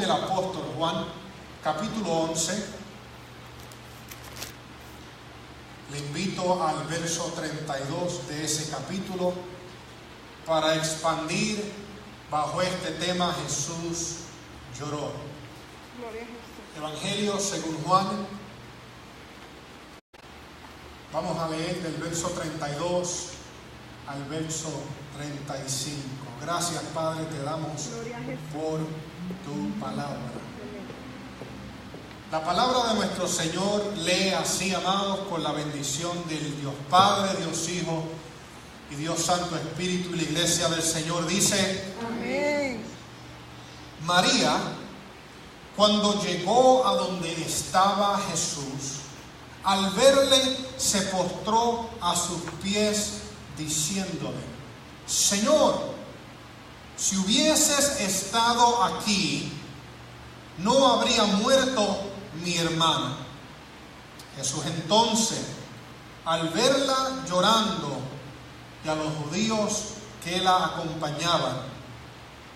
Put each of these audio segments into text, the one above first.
El apóstol Juan, capítulo 11. Le invito al verso 32 de ese capítulo para expandir bajo este tema: Jesús lloró. Gloria a Jesús. Evangelio según Juan. Vamos a leer del verso 32 al verso 35. Gracias, Padre, te damos por tu palabra. La palabra de nuestro Señor lee así, amados, con la bendición del Dios Padre, Dios Hijo y Dios Santo Espíritu. Y la iglesia del Señor dice: Amén. María, cuando llegó a donde estaba Jesús, al verle se postró a sus pies diciéndole: Señor, si hubieses estado aquí, no habría muerto mi hermana. Jesús entonces, al verla llorando y a los judíos que la acompañaban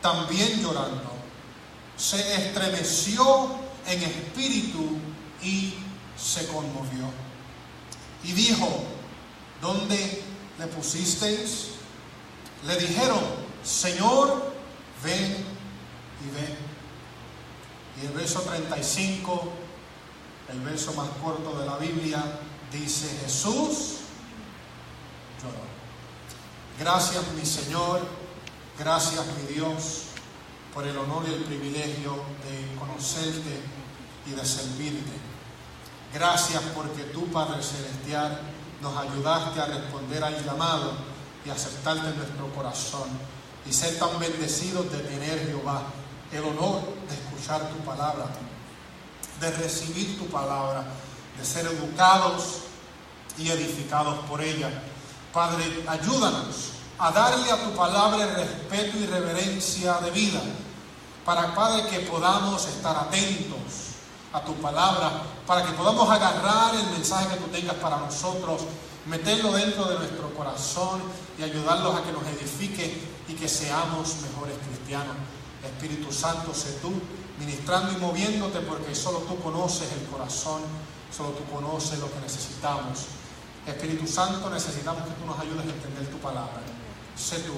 también llorando, se estremeció en espíritu y se conmovió. Y dijo: ¿Dónde le pusisteis? Le dijeron: Señor, ven y ve. Y el verso 35, el verso más corto de la Biblia, dice: Jesús lloró. Gracias, mi Señor, gracias, mi Dios, por el honor y el privilegio de conocerte y de servirte. Gracias porque tú, Padre Celestial, nos ayudaste a responder al llamado y aceptarte en nuestro corazón, y ser tan bendecidos de tener, Jehová, el honor de escuchar tu palabra, de recibir tu palabra, de ser educados y edificados por ella. Padre, ayúdanos a darle a tu palabra el respeto y reverencia de vida, para, Padre, que podamos estar atentos a tu palabra, para que podamos agarrar el mensaje que tú tengas para nosotros, meterlo dentro de nuestro corazón y ayudarlos a que nos edifique y que seamos mejores cristianos. Espíritu Santo, sé tú ministrando y moviéndote, porque solo tú conoces el corazón, solo tú conoces lo que necesitamos. Espíritu Santo, necesitamos que tú nos ayudes a entender tu palabra. Sé tú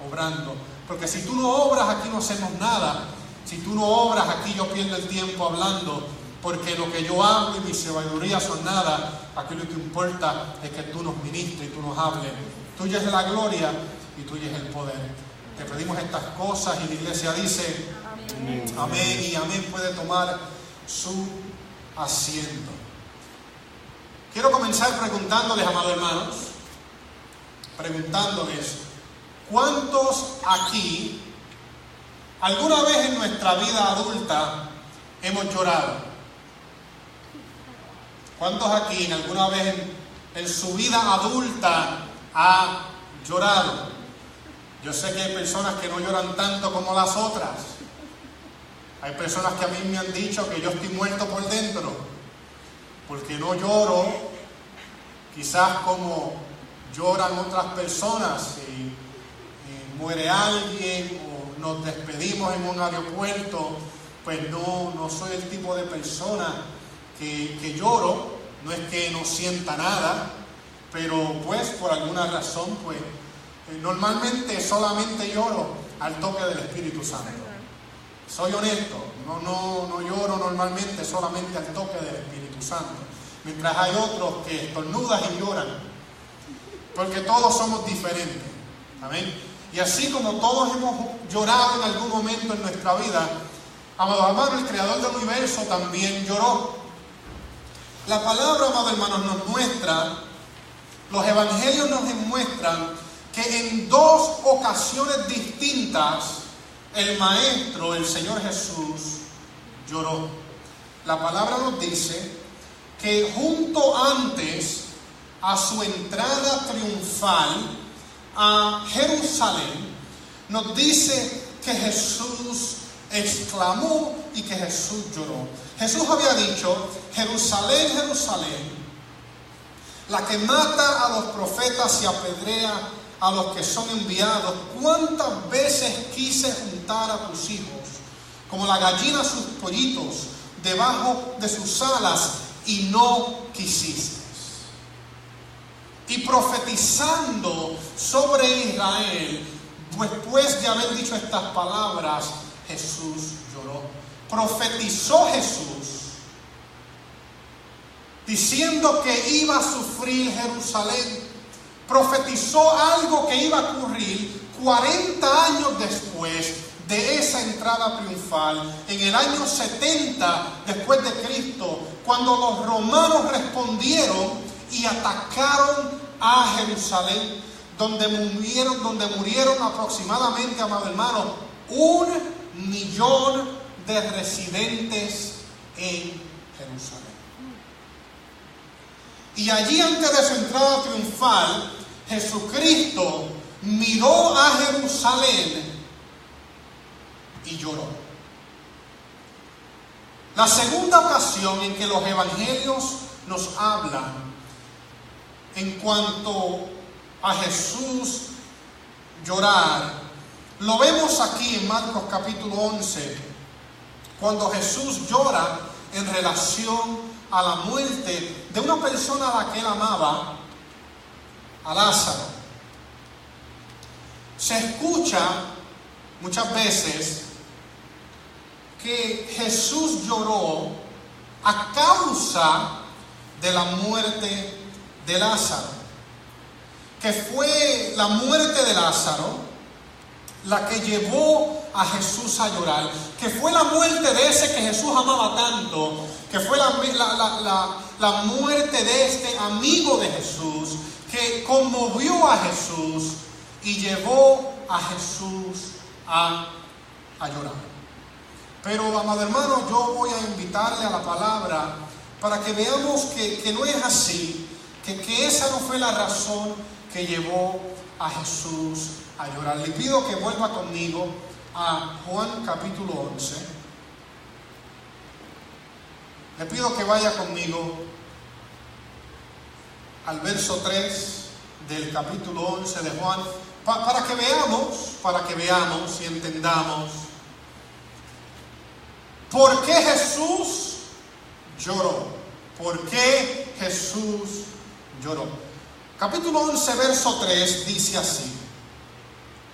obrando, porque si tú no obras, aquí no hacemos nada. Si tú no obras, aquí yo pierdo el tiempo hablando, porque lo que yo hablo y mi sabiduría son nada. Aquí lo que importa es que tú nos ministres y tú nos hables. Tuya es la gloria y tuyo es el poder. Te pedimos estas cosas y la iglesia dice: amén. Amén y amén. Puede tomar su asiento. Quiero comenzar preguntándoles, amados hermanos, ¿cuántos aquí alguna vez en nuestra vida adulta hemos llorado? ¿Cuántos aquí alguna vez en su vida adulta ha llorado? Yo sé que hay personas que no lloran tanto como las otras. Hay personas que a mí me han dicho que yo estoy muerto por dentro, porque no lloro quizás como lloran otras personas. Si muere alguien o nos despedimos en un aeropuerto, pues no soy el tipo de persona que lloro. No es que no sienta nada, pero pues por alguna razón, pues normalmente solamente lloro al toque del Espíritu Santo. Soy honesto, no lloro normalmente solamente al toque del Espíritu Santo. Mientras hay otros que estornudan y lloran, porque todos somos diferentes. Amén. Y así como todos hemos llorado en algún momento en nuestra vida, amados hermanos, el Creador del universo también lloró. La palabra, amados hermanos, nos muestra, los evangelios nos muestran que en dos ocasiones distintas el Maestro, el Señor Jesús, lloró. La palabra nos dice que junto antes a su entrada triunfal a Jerusalén, nos dice que Jesús exclamó y que Jesús lloró. Jesús había dicho: Jerusalén, Jerusalén, la que mata a los profetas y apedrea a los que son enviados. ¿Cuántas veces quise juntar a tus hijos como la gallina sus pollitos debajo de sus alas, y no quisiste. Y profetizando sobre Israel, después de haber dicho estas palabras, Jesús lloró. Profetizó Jesús, diciendo que iba a sufrir Jerusalén. Profetizó algo que iba a ocurrir 40 años después de esa entrada triunfal, en el año 70 después de Cristo, cuando los romanos respondieron y atacaron a Jerusalén, donde murieron aproximadamente, amado hermano, 1 millón de residentes en Jerusalén. Y allí, antes de su entrada triunfal, Jesucristo miró a Jerusalén y lloró. La segunda ocasión en que los evangelios nos hablan en cuanto a Jesús llorar, lo vemos aquí en Marcos capítulo 11, cuando Jesús llora en relación a la muerte de una persona a la que él amaba, a Lázaro. Se escucha muchas veces que Jesús lloró a causa de la muerte de Lázaro, que fue la muerte de Lázaro la que llevó a Jesús a llorar, que fue la muerte de ese que Jesús amaba tanto, que fue la muerte de este amigo de Jesús, que conmovió a Jesús y llevó a Jesús a llorar. Pero, amado hermano, yo voy a invitarle a la palabra para que veamos que no es así, que esa no fue la razón que llevó a Jesús a llorar. Le pido que vuelva conmigo a Juan capítulo 11. Le pido que vaya conmigo al verso 3 del capítulo 11 de Juan, para que veamos y entendamos por qué Jesús lloró. ¿Por qué Jesús lloró? Capítulo 11, verso 3 dice así: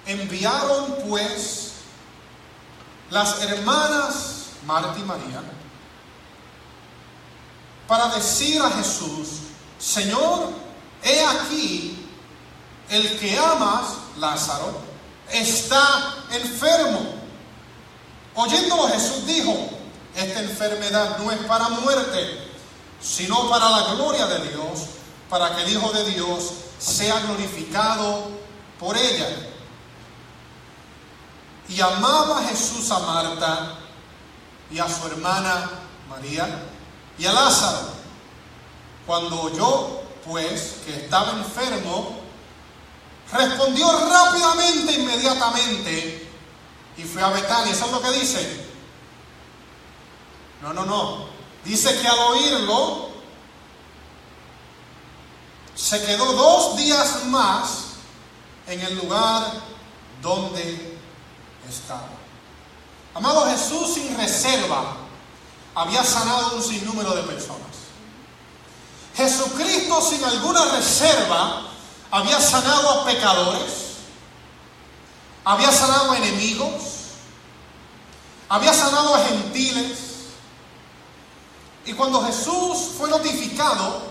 enviaron pues las hermanas Marta y María para decir a Jesús: Señor, he aquí el que amas, Lázaro, está enfermo. Oyéndolo, Jesús dijo: esta enfermedad no es para muerte, sino para la gloria de Dios, para que el Hijo de Dios sea glorificado por ella. Y amaba Jesús a Marta y a su hermana María y a Lázaro. Cuando oyó pues que estaba enfermo, respondió rápidamente, inmediatamente, y fue a Betania. ¿Eso es lo que dice? No. Dice que al oírlo, se quedó 2 días más en el lugar donde estaba. Amado, Jesús sin reserva había sanado un sinnúmero de personas. Jesucristo sin alguna reserva había sanado a pecadores, había sanado a enemigos, había sanado a gentiles. Y cuando Jesús fue notificado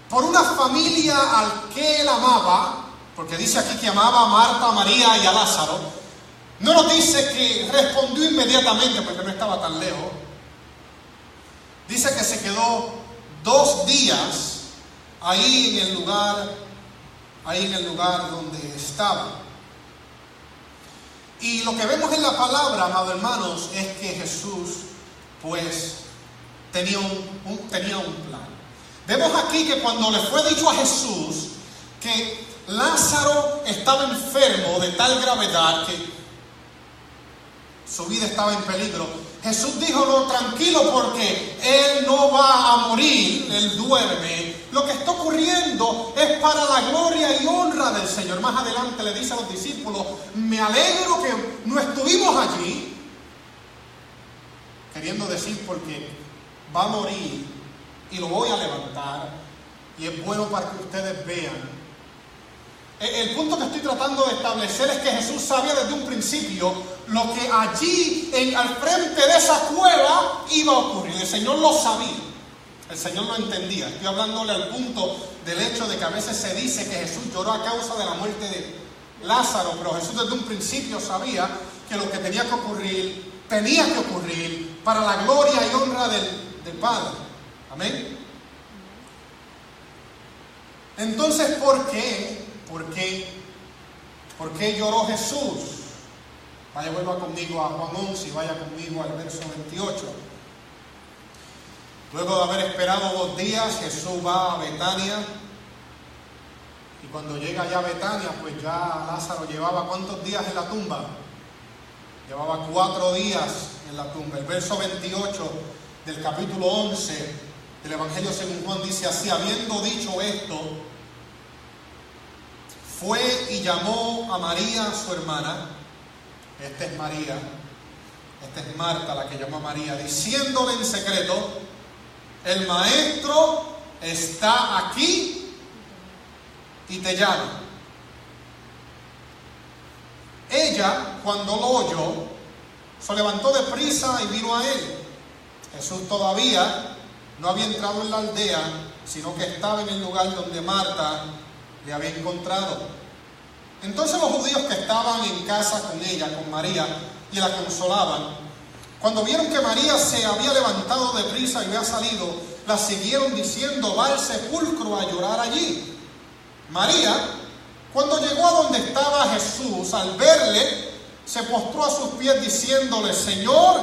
por una familia al que él amaba, porque dice aquí que amaba a Marta, a María y a Lázaro, no nos dice que respondió inmediatamente porque no estaba tan lejos. Dice que se quedó 2 días ahí en el lugar donde estaba. Y lo que vemos en la palabra, amados hermanos, es que Jesús pues tenía un plan. Vemos aquí que cuando le fue dicho a Jesús que Lázaro estaba enfermo de tal gravedad que su vida estaba en peligro, Jesús dijo: no, tranquilo, porque él no va a morir, él duerme. Lo que está ocurriendo es para la gloria y honra del Señor. Más adelante le dice a los discípulos: me alegro que no estuvimos allí, queriendo decir porque va a morir y lo voy a levantar, y es bueno para que ustedes vean. El punto que estoy tratando de establecer es que Jesús sabía desde un principio lo que allí al frente de esa cueva iba a ocurrir. El Señor lo sabía, el Señor lo entendía. Estoy hablándole al punto del hecho de que a veces se dice que Jesús lloró a causa de la muerte de Lázaro, pero Jesús desde un principio sabía que lo que tenía que ocurrir para la gloria y honra del Padre. Amén. Entonces, ¿por qué lloró Jesús? Vuelva conmigo a Juan 11 y vaya conmigo al verso 28. Luego de haber esperado 2 días, Jesús va a Betania. Y cuando llega ya a Betania, pues ya Lázaro llevaba ¿cuántos días en la tumba? Llevaba 4 días en la tumba. El verso 28 del capítulo 11 del Evangelio según Juan dice así: habiendo dicho esto, fue y llamó a María, su hermana. Esta es María, esta es Marta, la que llamó a María, diciéndole en secreto: el Maestro está aquí y te llama. Ella, cuando lo oyó, se levantó de prisa y vino a él. Jesús todavía no había entrado en la aldea, sino que estaba en el lugar donde Marta le había encontrado. Entonces los judíos que estaban en casa con ella, con María, y la consolaban, cuando vieron que María se había levantado de prisa y había salido, la siguieron diciendo: va al sepulcro a llorar allí. María, cuando llegó a donde estaba Jesús, al verle, se postró a sus pies diciéndole: Señor,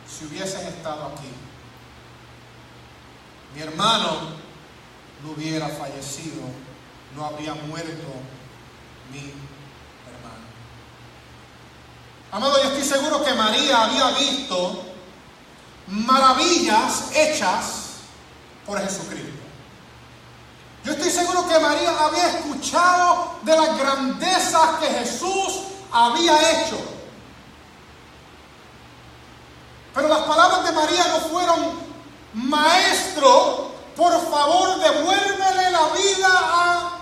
si hubieses estado aquí, mi hermano no hubiera fallecido, no habría muerto mi hermano. Amado, yo estoy seguro que María había visto maravillas hechas por Jesucristo. Yo estoy seguro que María había escuchado de las grandezas que Jesús había hecho. Pero las palabras de María no fueron: Maestro, por favor, devuélvele la vida a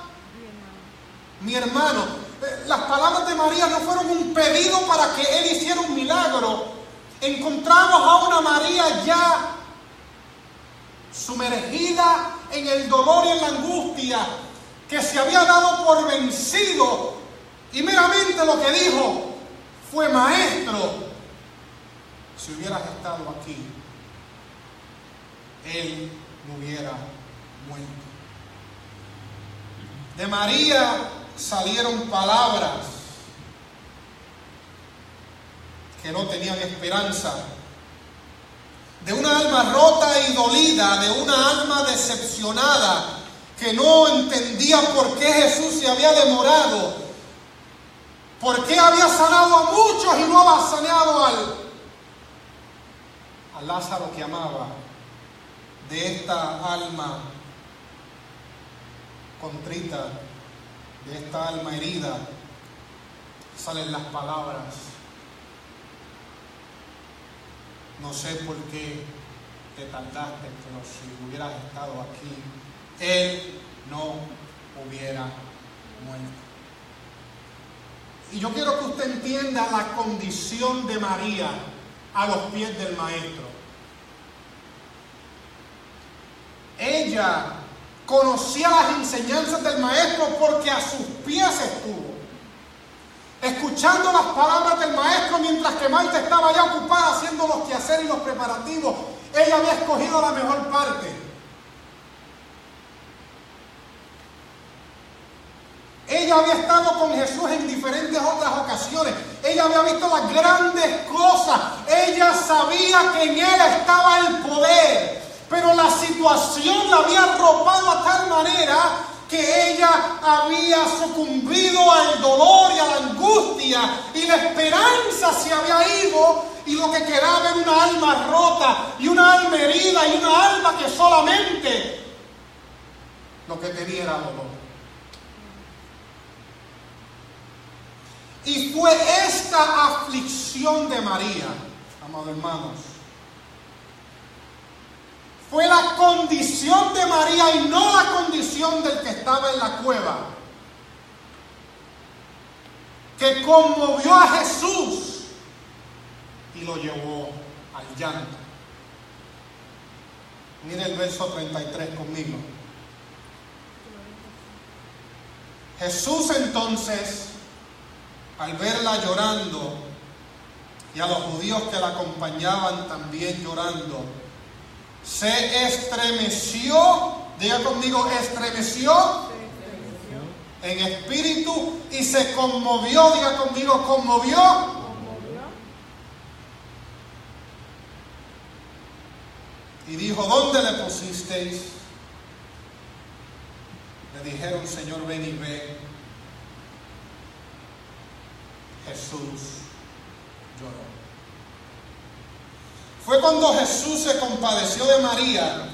mi hermano. Las palabras de María no fueron un pedido para que él hiciera un milagro. Encontramos a una María ya sumergida en el dolor y en la angustia, que se había dado por vencido, y meramente lo que dijo fue: Maestro, si hubieras estado aquí, él no hubiera muerto. De María salieron palabras que no tenían esperanza. De una alma rota y dolida, de una alma decepcionada, que no entendía por qué Jesús se había demorado, por qué había sanado a muchos y no había sanado a Lázaro que amaba. De esta alma contrita, de esta alma herida, salen las palabras: no sé por qué te tardaste, pero si hubieras estado aquí, él no hubiera muerto. Y yo quiero que usted entienda la condición de María a los pies del Maestro. Ella conocía las enseñanzas del Maestro porque a sus pies estuvo, escuchando las palabras del Maestro, mientras que Marta estaba ya ocupada haciendo los quehaceres y los preparativos. Ella había escogido la mejor parte. Ella había estado con Jesús en diferentes otras ocasiones. Ella había visto las grandes cosas. Ella sabía que en Él estaba el poder. Pero la situación la había arropado a tal manera que ella había sucumbido al dolor y a la angustia, y la esperanza se había ido, y lo que quedaba era una alma rota y una alma herida y una alma que solamente lo que tenía era dolor. Y fue esta aflicción condición de María, amados hermanos. Fue la condición de María y no la condición del que estaba en la cueva que conmovió a Jesús y lo llevó al llanto. Mire el verso 33 conmigo. Jesús entonces, al verla llorando y a los judíos que la acompañaban también llorando, se estremeció, diga conmigo, estremeció en espíritu y se conmovió, diga conmigo, conmovió. Y dijo, ¿dónde le pusisteis? Le dijeron, Señor, ven y ve. Jesús lloró. Fue cuando Jesús se compadeció de María.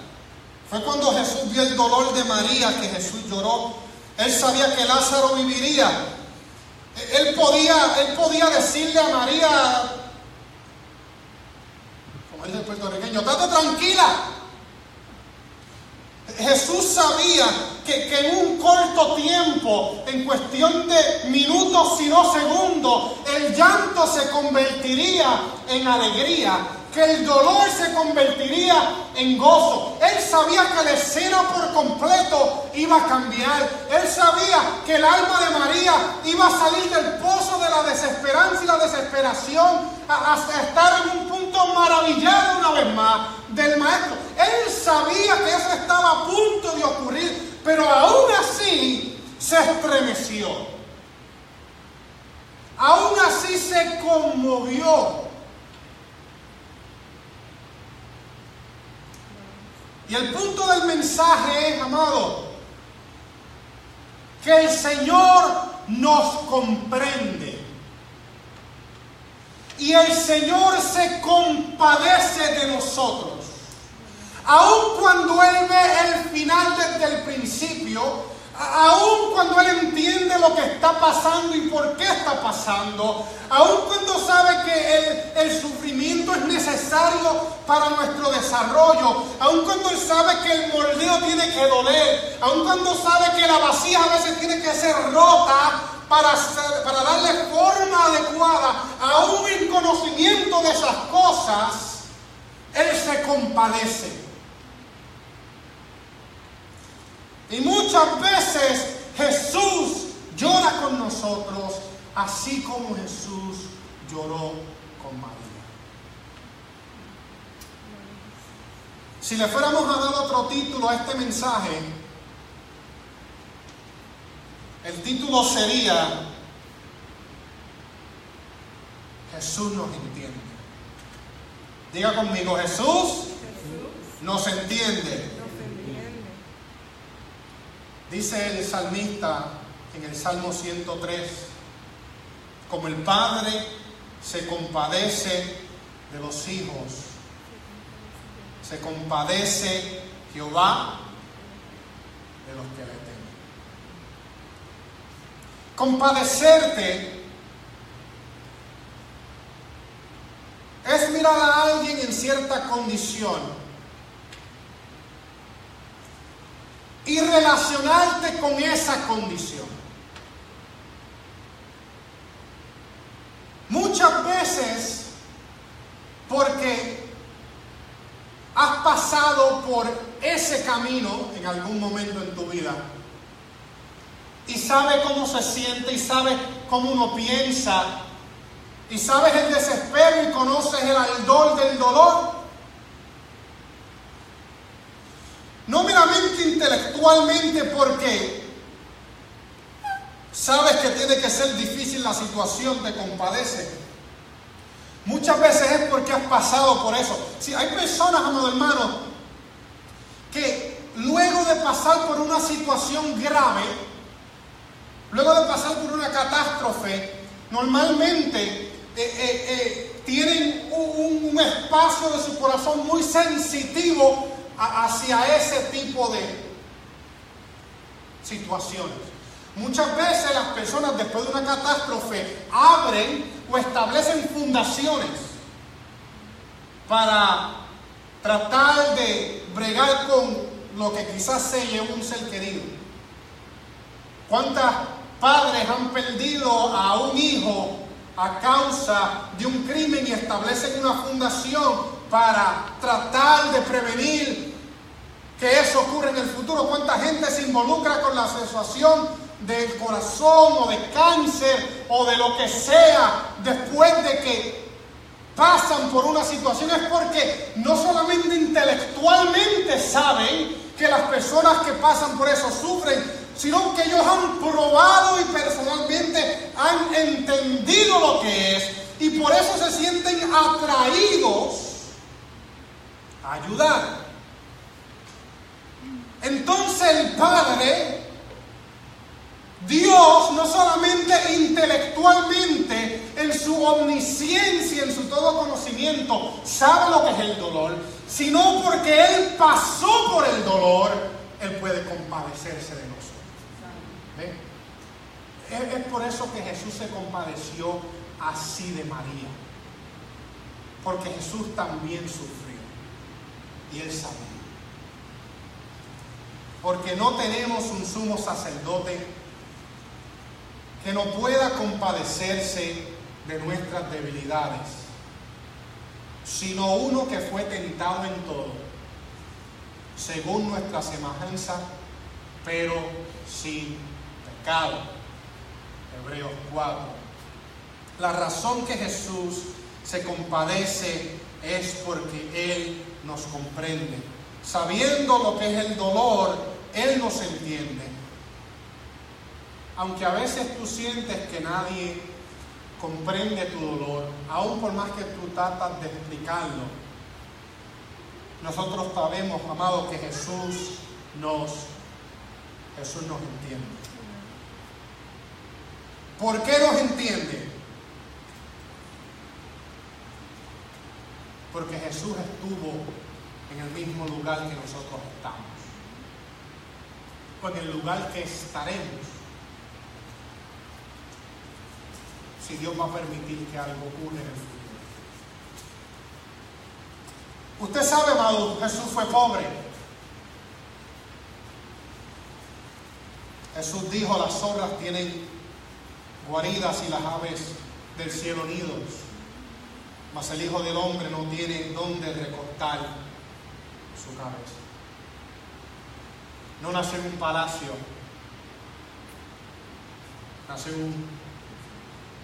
Fue cuando Jesús vio el dolor de María que Jesús lloró. Él sabía que Lázaro viviría. Él podía decirle a María, como dice el puertorriqueño, estate tranquila. Jesús sabía que en un corto tiempo, en cuestión de minutos si no segundos, el llanto se convertiría en alegría, que el dolor se convertiría en gozo. Él sabía que la escena por completo iba a cambiar. Él sabía que el alma de María iba a salir del pozo de la desesperanza y la desesperación hasta estar en un punto maravillado una vez más del Maestro. Él sabía que eso estaba a punto de ocurrir, pero aún así se estremeció. Aún así se conmovió. Y el punto del mensaje es, amado, que el Señor nos comprende. Y el Señor se compadece de nosotros. Aun cuando Él ve el final desde el principio, aun cuando Él entiende lo que está pasando y por qué está pasando, aun cuando sabe que el sufrimiento es necesario para nuestro desarrollo, aun cuando Él sabe que el moldeo tiene que doler, aun cuando sabe que la vasija a veces tiene que ser rota para darle forma adecuada, aún en conocimiento de esas cosas, Él se compadece. Y muchas veces Jesús llora con nosotros, así como Jesús lloró con María. Si le fuéramos a dar otro título a este mensaje, el título sería Jesús nos entiende. Diga conmigo, Jesús nos entiende. Dice el salmista en el Salmo 103, como el Padre se compadece de los hijos, se compadece Jehová de los que le temen. Compadecerte es mirar a alguien en cierta condición y relacionarte con esa condición. Muchas veces, porque has pasado por ese camino en algún momento en tu vida y sabes cómo se siente y sabes cómo uno piensa y sabes el desespero y conoces el ardor del dolor. No meramente intelectualmente porque sabes que tiene que ser difícil la situación, te compadece. Muchas veces es porque has pasado por eso. Si hay personas, amados hermanos, que luego de pasar por una situación grave, luego de pasar por una catástrofe, normalmente tienen un espacio de su corazón muy sensitivo hacia ese tipo de situaciones. Muchas veces las personas después de una catástrofe abren o establecen fundaciones para tratar de bregar con lo que quizás se llevó un ser querido. ¿Cuántos padres han perdido a un hijo a causa de un crimen y establecen una fundación para tratar de prevenir que eso ocurra en el futuro? ¿Cuánta gente se involucra con la asociación del corazón o de cáncer o de lo que sea después de que pasan por una situación? Es porque no solamente intelectualmente saben que las personas que pasan por eso sufren, sino que ellos han probado y personalmente han entendido lo que es, y por eso se sienten atraídos a ayudar. Entonces el Padre, Dios, no solamente intelectualmente, en su omnisciencia, en su todo conocimiento, sabe lo que es el dolor, sino porque Él pasó por el dolor, Él puede compadecerse de nosotros. ¿Ve? Es por eso que Jesús se compadeció así de María, porque Jesús también sufrió y Él sabía. Porque no tenemos un sumo sacerdote que no pueda compadecerse de nuestras debilidades, sino uno que fue tentado en todo, según nuestra semejanza, pero sin pecado. Hebreos 4. La razón que Jesús se compadece es porque Él nos comprende. Sabiendo lo que es el dolor, Él nos entiende. Aunque a veces tú sientes que nadie comprende tu dolor, aun por más que tú tratas de explicarlo, nosotros sabemos, amados, que Jesús nos entiende. ¿Por qué nos entiende? Porque Jesús estuvo en el mismo lugar que nosotros estamos, o en el lugar que estaremos, si Dios va a permitir que algo ocurra en el futuro. Usted sabe, amado, Jesús fue pobre. Jesús dijo: las zorras tienen guaridas y las aves del cielo nidos, mas el Hijo del Hombre no tiene dónde recortar su cabeza. No nació en un palacio, nació en un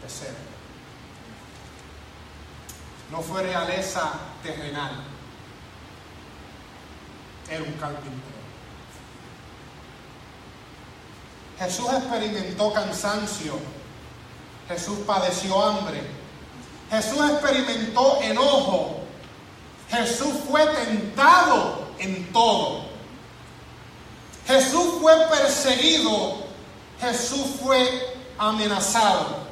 pesebre. No fue realeza terrenal, era un carpintero. Jesús experimentó cansancio, Jesús padeció hambre, Jesús experimentó enojo, Jesús fue tentado en todo, Jesús fue perseguido, Jesús fue amenazado,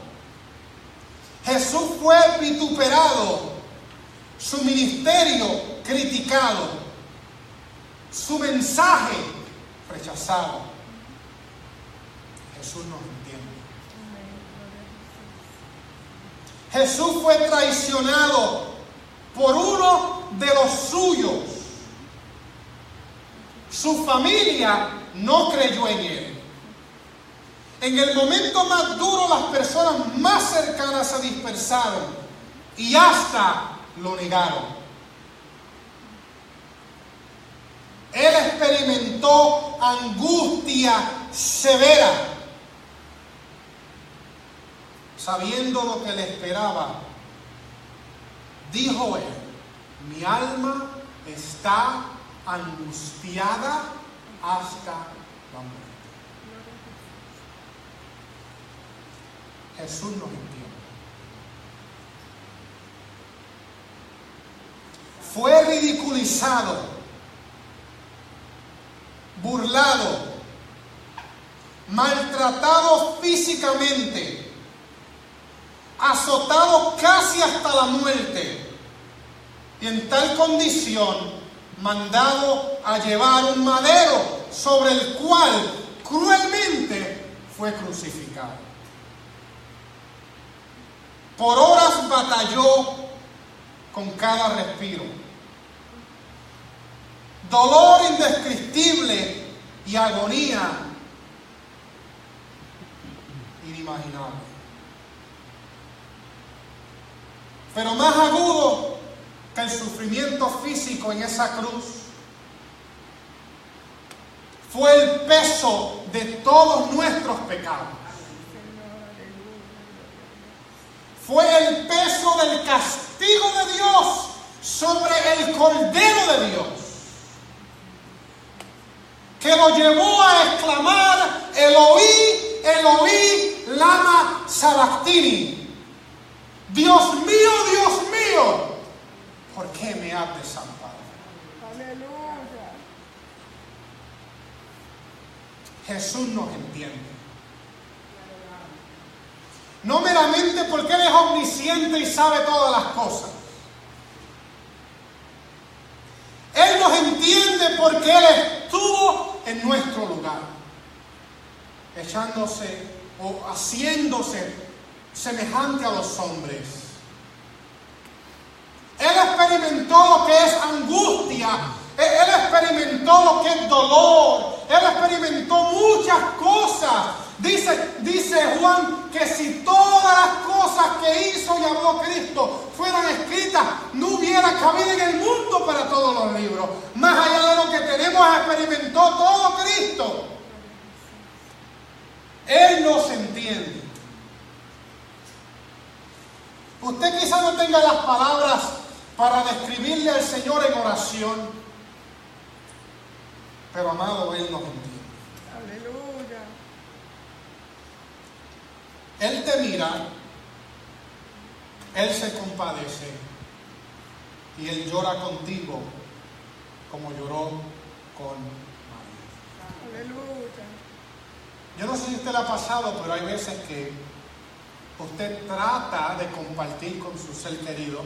Jesús fue vituperado, su ministerio criticado, su mensaje rechazado. Jesús nos entiende. Jesús fue traicionado por uno de los suyos. Su familia no creyó en Él. En el momento más duro, las personas más cercanas se dispersaron y hasta lo negaron. Él experimentó angustia severa, sabiendo lo que le esperaba. Dijo Él: mi alma está angustiada hasta la muerte. Jesús nos entiende. Fue ridiculizado, burlado, maltratado físicamente, azotado casi hasta la muerte, y en tal condición mandado a llevar un madero sobre el cual cruelmente fue crucificado. Por horas batalló con cada respiro. Dolor indescriptible y agonía inimaginable. Pero más agudo que el sufrimiento físico en esa cruz fue el peso de todos nuestros pecados. Fue el peso del castigo de Dios sobre el Cordero de Dios, que lo llevó a exclamar: Eloí, Eloí, lama sabactini. Dios mío, ¿por qué me has desamparado? Aleluya. Jesús nos entiende. No meramente porque Él es omnisciente y sabe todas las cosas. Él nos entiende porque Él estuvo en nuestro lugar, echándose o haciéndose semejante a los hombres. Él experimentó lo que es angustia. Él experimentó lo que es dolor. Él experimentó muchas cosas. Dice Juan que si todas las cosas que hizo y habló Cristo fueran escritas, no hubiera cabida en el mundo para todos los libros. Más allá de lo que tenemos, experimentó todo Cristo. Él nos entiende. Usted quizá no tenga las palabras para describirle al Señor en oración, pero amado, Él nos entiende. Aleluya. Él te mira, Él se compadece y Él llora contigo como lloró con María. Aleluya. Yo no sé si a usted le ha pasado, pero hay veces que usted trata de compartir con su ser querido,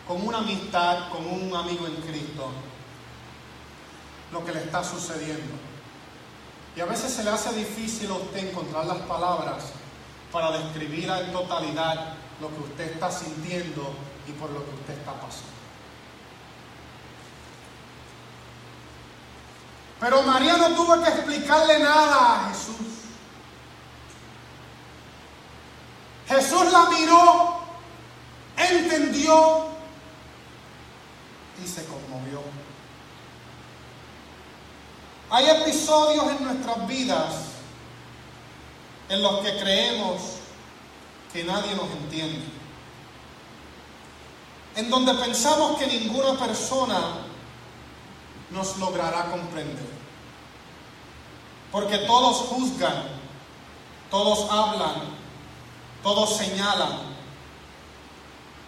con una amistad, con un amigo en Cristo, lo que le está sucediendo. Y a veces se le hace difícil a usted encontrar las palabras para describir en totalidad lo que usted está sintiendo y por lo que usted está pasando. Pero María no tuvo que explicarle nada a Jesús. Jesús la miró, entendió y se conmovió. Hay episodios en nuestras vidas en los que creemos que nadie nos entiende, en donde pensamos que ninguna persona nos logrará comprender, porque todos juzgan, todos hablan, todos señalan,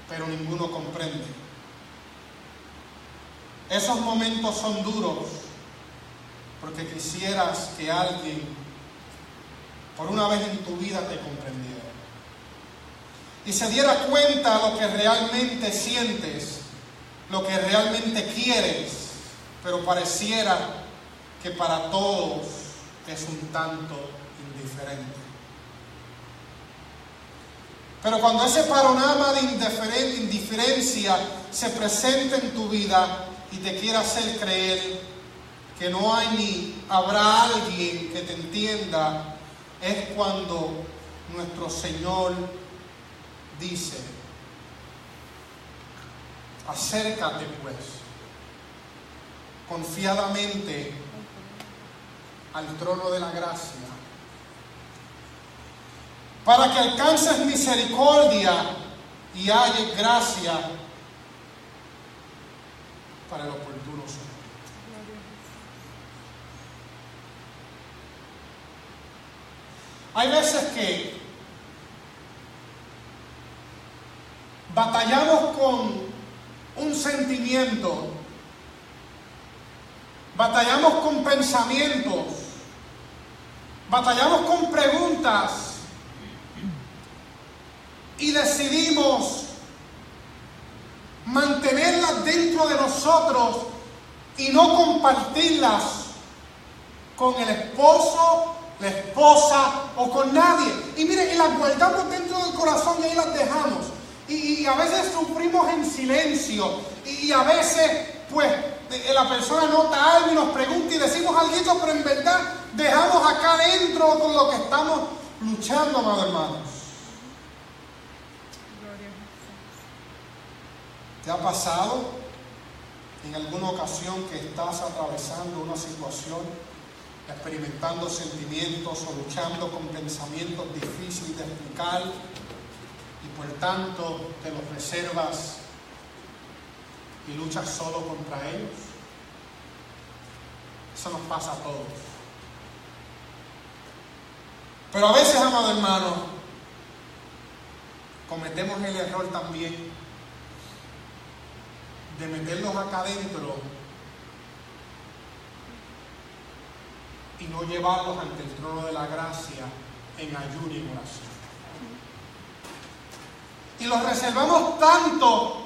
pero ninguno comprende. Esos momentos son duros, porque quisieras que alguien, por una vez en tu vida, te comprendiera y se diera cuenta lo que realmente sientes, lo que realmente quieres, pero pareciera que para todos es un tanto indiferente. Pero cuando ese panorama de indiferencia se presenta en tu vida y te quiere hacer creer que no hay ni habrá alguien que te entienda, es cuando nuestro Señor dice: acércate pues confiadamente al trono de la gracia, para que alcances misericordia y halles gracia para el oportuno socorro. Hay veces que batallamos con un sentimiento, batallamos con pensamientos, batallamos con preguntas y decidimos mantenerlas dentro de nosotros y no compartirlas con el esposo la esposa o con nadie. Y miren, y las guardamos dentro del corazón y ahí las dejamos. Y a veces sufrimos en silencio. Y a veces, pues, la persona nota algo y nos pregunta y decimos algo, pero en verdad dejamos acá adentro con lo que estamos luchando, amados hermanos. ¿Te ha pasado en alguna ocasión que estás atravesando una situación, experimentando sentimientos o luchando con pensamientos difíciles de explicar y por tanto te los reservas y luchas solo contra ellos? Eso nos pasa a todos. Pero a veces, amado hermano, cometemos el error también de meterlos acá adentro y no llevarlos ante el trono de la gracia en ayuno y oración. Y los reservamos tanto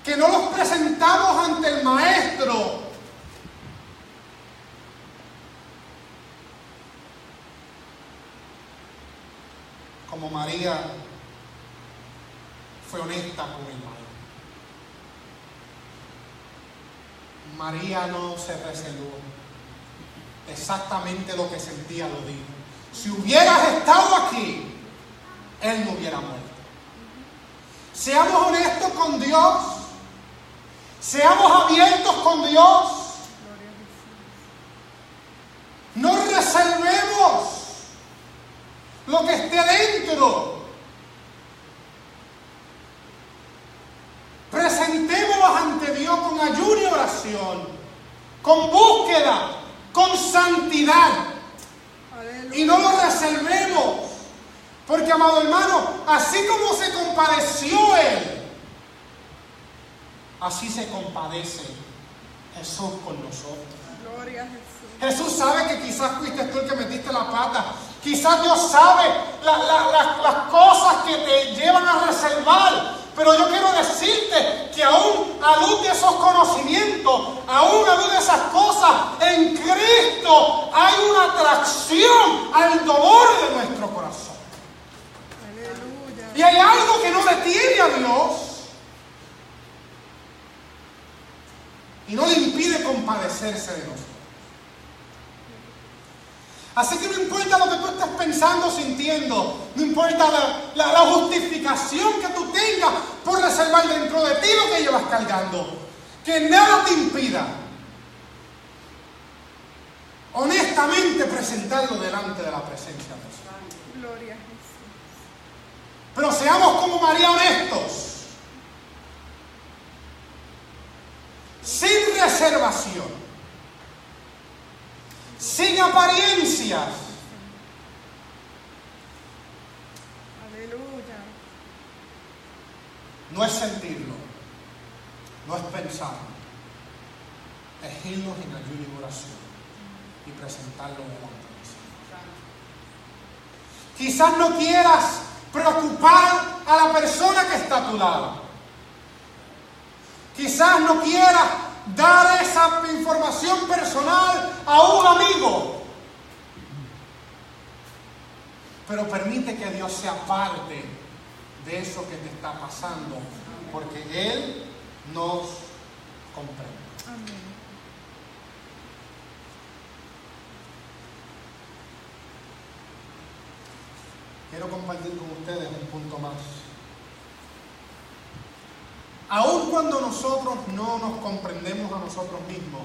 que no los presentamos ante el Maestro. Como María fue honesta con el Maestro. María no se reservó. Exactamente lo que sentía lo dijo. Si hubieras estado aquí, Él no hubiera muerto. Seamos honestos con Dios. Seamos abiertos con Dios. No reservemos lo que esté dentro. Presentémoslos ante Dios con ayuno y oración, con búsqueda, con santidad. Aleluya. Y no lo reservemos, porque, amado hermano, así como se compadeció Él, así se compadece Jesús con nosotros. Gloria a Jesús. Jesús sabe que quizás fuiste tú el que metiste la pata. Quizás Dios sabe las cosas que te llevan a reservar. Pero yo quiero decirte que aún a luz de esos conocimientos, aún a luz de esas cosas, en Cristo hay una atracción al dolor de nuestro corazón. Aleluya. Y hay algo que no detiene a Dios y no le impide compadecerse de nosotros. Así que no importa lo que tú estés pensando, sintiendo, no importa la justificación que tú tengas por reservar dentro de ti lo que llevas cargando, que nada te impida honestamente presentarlo delante de la presencia de Dios. Gloria a Jesús. Pero seamos como María, honestos, sin reservación, sin apariencias. Aleluya. No es sentirlo, no es pensarlo, es irnos en ayuno y oración y presentarlo delante de Dios. Quizás no quieras preocupar a la persona que está a tu lado. Quizás no quieras dar esa información personal a un amigo. Pero permite que Dios sea parte de eso que te está pasando, porque Él nos comprende. Amén. Quiero compartir con ustedes un punto más. Aun cuando nosotros no nos comprendemos a nosotros mismos,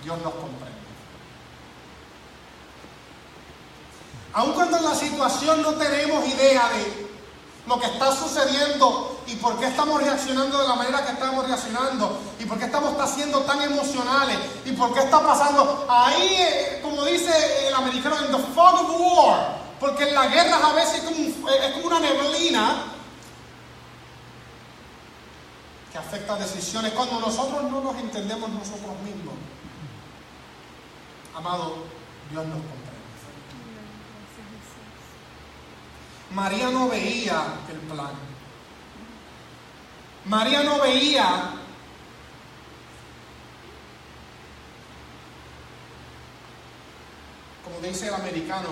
Dios nos comprende. Aun cuando en la situación no tenemos idea de lo que está sucediendo y por qué estamos reaccionando de la manera que estamos reaccionando y por qué estamos siendo tan emocionales y por qué está pasando ahí, como dice el americano, en the fog of war, porque en las guerras a veces es como una neblina que afecta decisiones cuando nosotros no nos entendemos nosotros mismos. Amado, Dios nos comprende. María no veía el plan. María no veía donde dice el americano,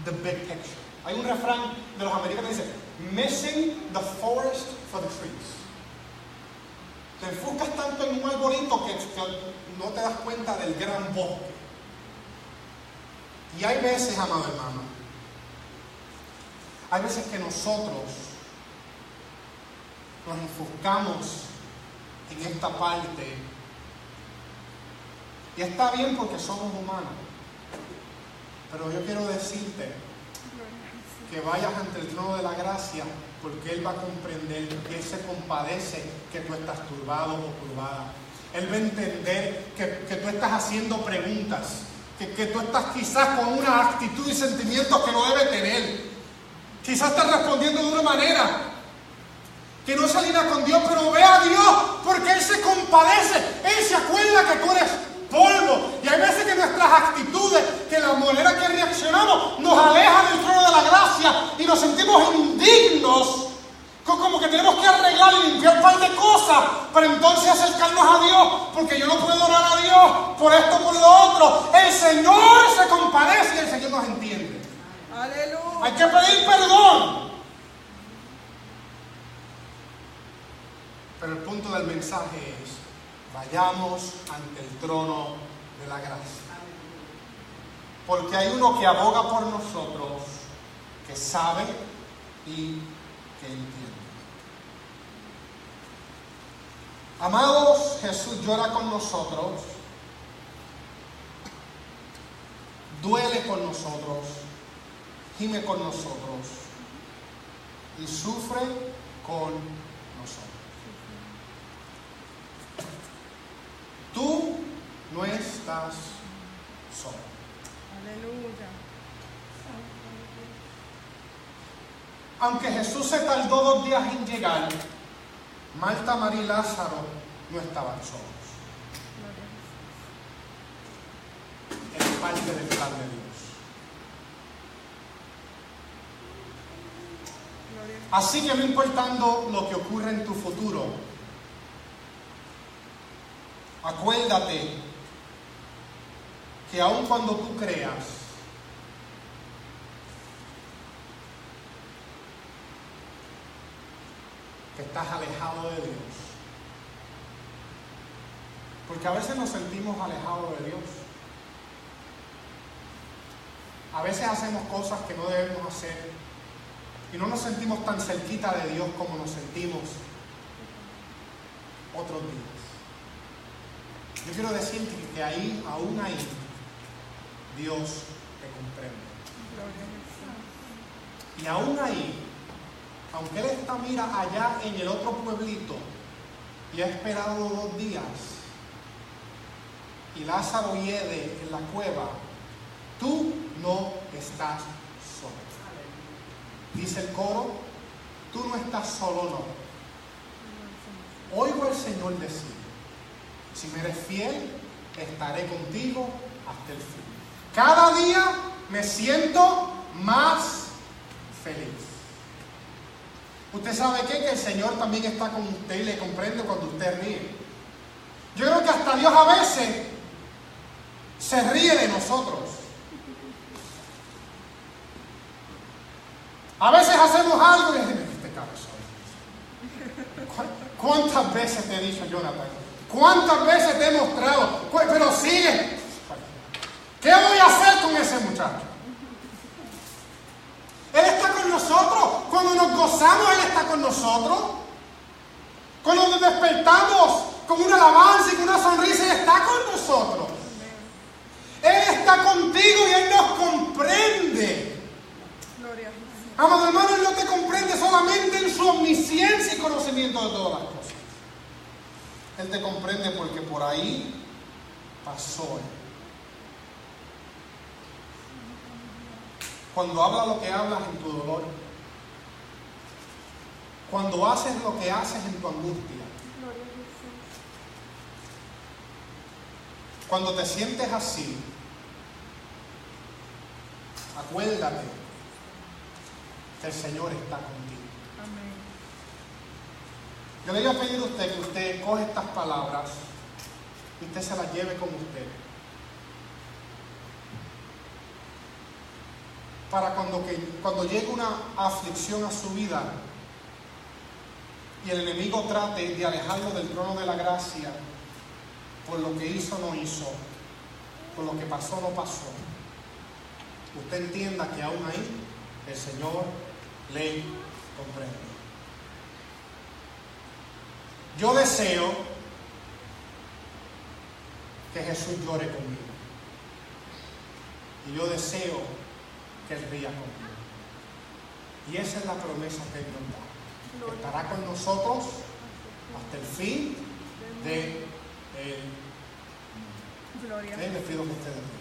the big picture. Hay un refrán de los americanos que dice, missing the forest for the trees. Te enfocas tanto en un arbolito que no te das cuenta del gran bosque. Y hay veces, amado hermano, hay veces que nosotros nos enfocamos en esta parte. Y está bien porque somos humanos. Pero yo quiero decirte que vayas ante el trono de la gracia, porque Él va a comprender, que Él se compadece que tú estás turbado o turbada. Él va a entender que tú estás haciendo preguntas, que tú estás quizás con una actitud y sentimientos que no debe tener. Quizás estás respondiendo de una manera que no es salida con Dios, pero ve a Dios porque Él se compadece. Él se acuerda que tú eres polvo. Y hay veces que nuestras actitudes, que la manera que reaccionamos, nos aleja del trono de la gracia y nos sentimos indignos, como que tenemos que arreglar y limpiar un par de cosas para entonces acercarnos a Dios, porque yo no puedo orar a Dios por esto o por lo otro. El Señor se compadece y el Señor nos entiende. Aleluya. Hay que pedir perdón. Pero el punto del mensaje es: vayamos ante el trono de la gracia. Porque hay uno que aboga por nosotros, que sabe y que entiende. Amados, Jesús llora con nosotros, duele con nosotros, gime con nosotros y sufre con nosotros. Tú no estás solo. Aleluya. Aunque Jesús se tardó 2 días en llegar, Marta, María y Lázaro no estaban solos. Es parte del plan de Dios. Así que no importando lo que ocurra en tu futuro, acuérdate que aun cuando tú creas que estás alejado de Dios, porque a veces nos sentimos alejados de Dios, a veces hacemos cosas que no debemos hacer y no nos sentimos tan cerquita de Dios como nos sentimos otros días. Yo quiero decirte que ahí, aún ahí, Dios te comprende. Y aún ahí, aunque Él está, mira, allá en el otro pueblito y ha esperado 2 días y Lázaro hiede en la cueva, tú no estás solo. Dice el coro, tú no estás solo, no. Oigo al Señor decir, si me eres fiel, estaré contigo hasta el fin. Cada día me siento más feliz. Usted sabe ¿qué? Que el Señor también está con usted y le comprende cuando usted ríe. Yo creo que hasta Dios a veces se ríe de nosotros. A veces hacemos algo y decimos, este cabezón. ¿Cuántas veces te he dicho, Jonathan? ¿Cuántas veces te he mostrado? Pero sigue. ¿Qué voy a hacer con ese muchacho? Él está con nosotros. Cuando nos gozamos, Él está con nosotros. Cuando nos despertamos con una alabanza y con una sonrisa, Él está con nosotros. Él está contigo y Él nos comprende. Amado hermano, Él no te comprende solamente en su omnisciencia y conocimiento de todas las cosas. Él te comprende porque por ahí pasó Él. Cuando hablas lo que hablas en tu dolor, cuando haces lo que haces en tu angustia, cuando te sientes así, acuérdate que el Señor está contigo. Amén. Yo le voy a pedir a usted que usted coge estas palabras y usted se las lleve con usted. para cuando llegue una aflicción a su vida y el enemigo trate de alejarlo del trono de la gracia por lo que hizo o no hizo, por lo que pasó o no pasó, usted entienda que aún ahí el Señor le comprende. Yo deseo que Jesús llore conmigo. Y yo deseo que Él ría conmigo. Y esa es la promesa que Él nos da. Estará con nosotros hasta el fin de Gloria. me pido que ustedes